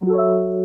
Halo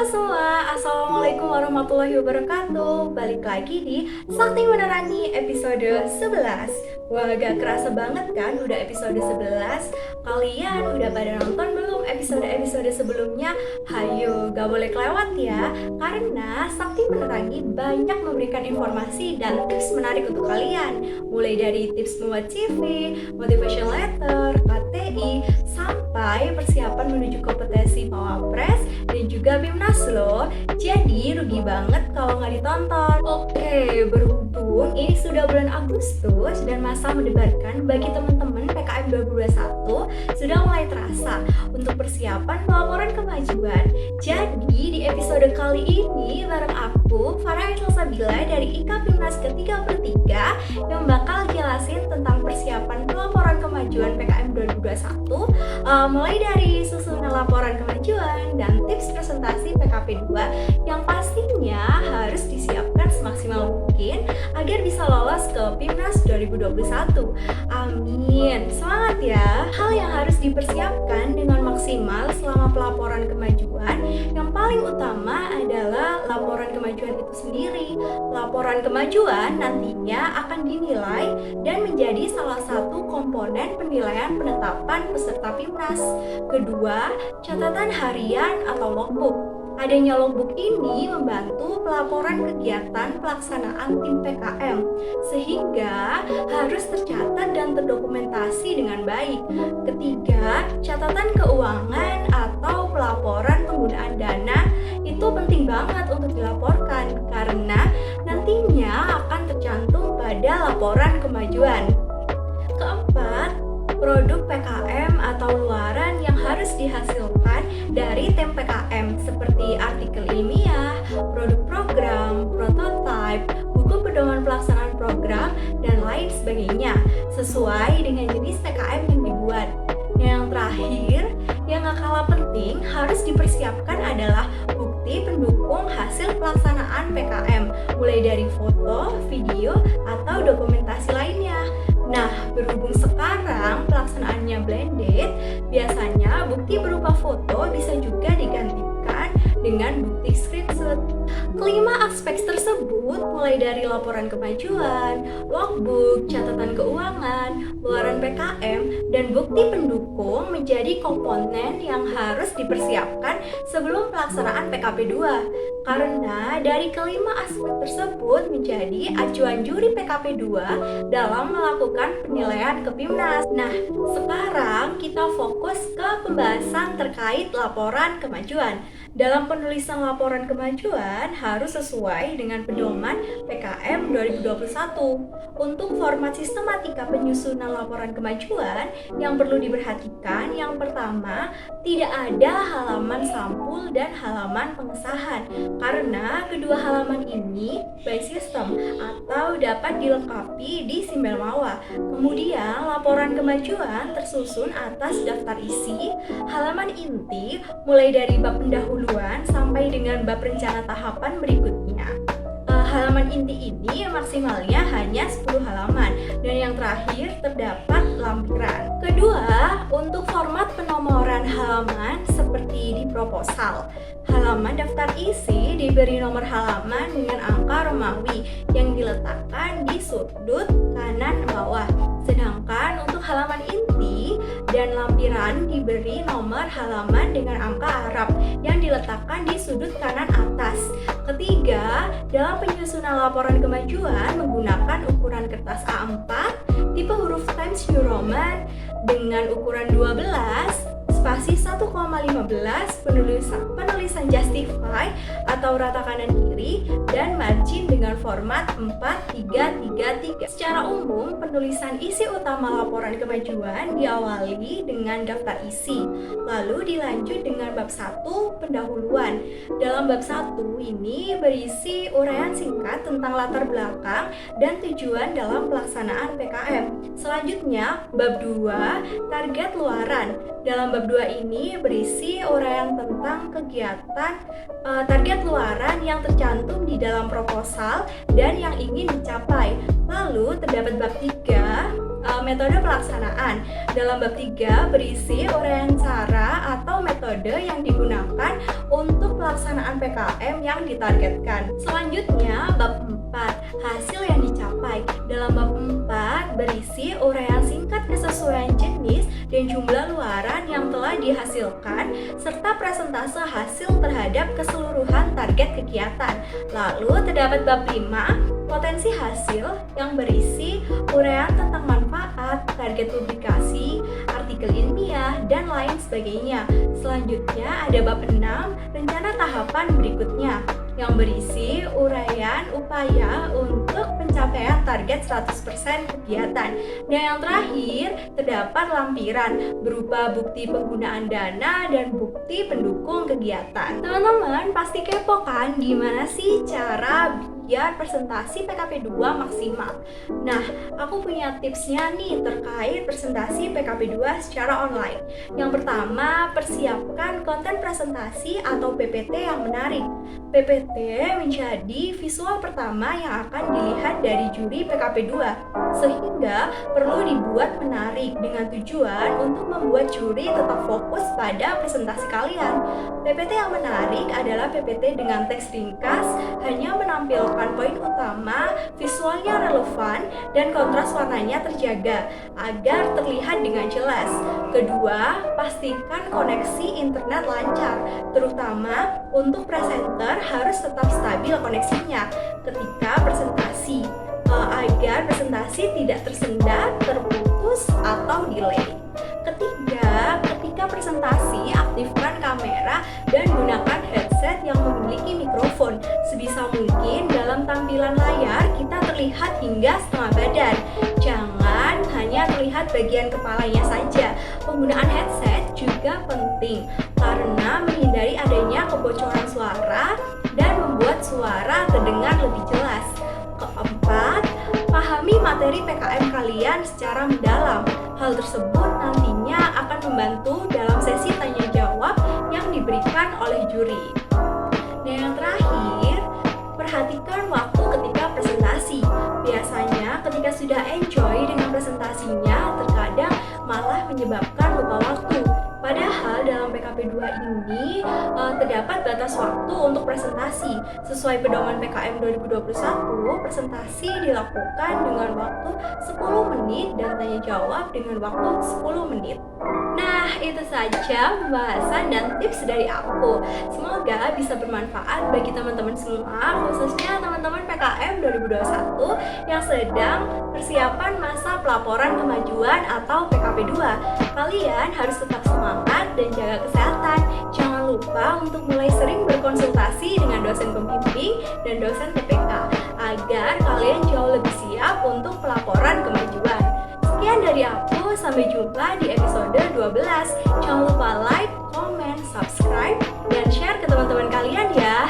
semua, Assalamualaikum warahmatullahi wabarakatuh. Balik lagi di Sakti Menerangi episode 11. Wah, gak kerasa banget kan udah episode 11. Kalian udah pada nonton belum episode-episode sebelumnya? Hayo, gak boleh kelewat ya. Karena Sakti Menerangi banyak memberikan informasi dan tips menarik untuk kalian. Mulai dari tips membuat CV, motivation letter, KTI, sampai persiapan menuju kompetensi Pawapres dan juga BIMNAS loh. Jadi rugi banget kalau nggak ditonton. Oke, berhubung ini sudah bulan Agustus dan masa mendebarkan bagi teman-teman PKM 2021 sudah mulai terasa untuk persiapan pelaporan kemajuan. Jadi di episode kali ini bareng aku Farah Sabila dari IKA BIMNAS ke-33 yang bakal jelasin tentang persiapan pelaporan kemajuan PKM 2021, mulai dari susunan laporan kemajuan dan tips presentasi PKP 2 yang pastinya harus disiapkan semaksimal mungkin agar bisa lolos ke BIMNAS 2021. Amin, semangat ya. Hal yang harus dipersiapkan dengan maksimal selama pelaporan kemajuan yang paling utama adalah laporan kemajuan itu sendiri. Laporan kemajuan nantinya akan dinilai dan menjadi salah satu komponen penilaian penetapan peserta BIMNAS. Kedua, catatan harian atau logbook. Adanya logbook ini membantu pelaporan kegiatan pelaksanaan tim PKM sehingga harus tercatat dan terdokumentasi dengan baik. Ketiga, catatan keuangan atau pelaporan penggunaan dana itu penting banget untuk dilaporkan karena nantinya akan tercantum pada laporan kemajuan. Keempat, produk PKM atau luaran yang harus dihasilkan dari tim PKM seperti artikel ilmiah, produk program, prototipe, buku pedoman pelaksanaan program, dan lain sebagainya sesuai dengan jenis PKM yang dibuat. Yang terakhir, yang gak kalah penting harus dipersiapkan adalah bukti pendukung hasil pelaksanaan PKM mulai dari foto, video, atau dokumentasi lainnya. Nah, berhubung sekarang pelaksanaannya blended, biasanya bukti berupa foto bisa juga digantikan dengan bukti screenshot. Kelima aspek tersebut mulai dari laporan kemajuan, logbook, catatan keuangan, luaran PKM, dan bukti pendukung menjadi komponen yang harus dipersiapkan sebelum pelaksanaan PKP 2. Karena dari kelima aspek tersebut menjadi acuan juri PKP 2 dalam melakukan penilaian ke BIMNAS. Nah, sekarang kita fokus ke pembahasan terkait laporan kemajuan. Dalam penulisan laporan kemajuan harus sesuai dengan pedoman PKM 2021. Untuk format sistematika penyusunan laporan kemajuan yang perlu diperhatikan, yang pertama, tidak ada halaman sampul dan halaman pengesahan karena kedua halaman ini by system atau dapat dilengkapi di Simbel Mawa. Kemudian laporan kemajuan tersusun atas daftar isi, halaman inti mulai dari bab pendahuluan sampai dengan bab rencana tahapan berikutnya. Halaman inti ini maksimalnya hanya 10 halaman dan yang terakhir terdapat lampiran. Kedua, untuk format penomoran halaman seperti di proposal, halaman daftar isi diberi nomor halaman dengan angka Romawi yang diletakkan di sudut kanan bawah. Sedangkan untuk halaman inti dan lampiran diberi nomor halaman dengan angka Arab yang diletakkan di sudut kanan atas. Ketiga, dalam penyusunan laporan kemajuan menggunakan ukuran kertas A4 tipe huruf Times New Roman dengan ukuran 12 spasi 1,15 penulisan justify atau rata kanan kiri dan margin dengan format 4333. Secara umum, penulisan isi utama laporan kemajuan diawali dengan daftar isi, lalu dilanjut dengan bab 1 pendahuluan. Dalam bab 1 ini berisi uraian singkat tentang latar belakang dan tujuan dalam pelaksanaan PKM. Selanjutnya, bab 2 target luaran. Dalam bab 2 ini berisi uraian tentang kegiatan target luaran yang tercantum di dalam proposal dan yang ingin dicapai. Lalu terdapat bab 3 metode pelaksanaan. Dalam bab 3 berisi uraian cara atau metode yang digunakan untuk pelaksanaan PKM yang ditargetkan. Selanjutnya bab 4, hasil yang dicapai. Dalam bab 4 berisi uraian singkat kesesuaian jenis dan jumlah luaran yang telah dihasilkan serta presentase hasil terhadap keseluruhan target kegiatan. Lalu terdapat bab 5, potensi hasil yang berisi uraian tentang manfaat, target publikasi, artikel ilmiah, dan lain sebagainya. Selanjutnya ada bab 6, rencana tahapan berikutnya yang berisi uraian upaya untuk pencapaian target 100% kegiatan. Dan yang terakhir, terdapat lampiran berupa bukti penggunaan dana dan bukti pendukung kegiatan. Teman-teman pasti kepo kan gimana sih cara biar presentasi PKP 2 maksimal. Nah, aku punya tipsnya nih terkait presentasi PKP 2 secara online. Yang pertama, persiapkan konten presentasi atau PPT yang menarik. PPT menjadi visual pertama yang akan dilihat dari juri PKP 2, sehingga perlu dibuat menarik dengan tujuan untuk membuat juri tetap fokus pada presentasi kalian. PPT yang menarik adalah PPT dengan teks ringkas, hanya menampilkan poin utama, visualnya relevan, dan kontras warnanya terjaga agar terlihat dengan jelas. Kedua, pastikan koneksi internet lancar, terutama untuk presenter harus tetap stabil koneksinya ketika presentasi, agar presentasi tidak tersendat, terputus, atau delay. Ketiga, ketika presentasi, aktifkan kamera dan gunakan headset yang memiliki mikrofon. Sebisa mungkin dalam tampilan layar kita terlihat hingga setengah badan. Jangan hanya terlihat bagian kepalanya saja. Penggunaan headset juga penting karena menghindari adanya kebocoran suara dan membuat suara terdengar lebih jelas. Keempat, pahami materi PKM kalian secara mendalam. Hal tersebut nantinya akan membantu dalam sesi tanya jawab yang diberikan oleh juri. Dan yang terakhir, perhatikan waktu ketika presentasi. Biasanya ketika sudah enjoy dengan presentasinya, terkadang malah menyebabkan lupa waktu. Padahal dalam PKP 2 ini terdapat batas waktu untuk presentasi. Sesuai pedoman PKM 2021, presentasi dilakukan dengan waktu 10 menit dan tanya jawab dengan waktu 10 menit. Nah, itu saja pembahasan dan tips dari aku. Semoga bisa bermanfaat bagi teman-teman semua, khususnya teman-teman PKM 2021 yang sedang persiapan masa pelaporan kemajuan atau PKP 2. Kalian harus tetap semangat dan jaga kesehatan. Jangan lupa untuk mulai sering berkonsultasi dengan dosen pembimbing dan dosen TPK agar kalian jauh lebih siap untuk pelaporan kemajuan. Sekian dari aku, sampai jumpa di episode 12. Jangan lupa like, comment, subscribe, dan share ke teman-teman kalian ya.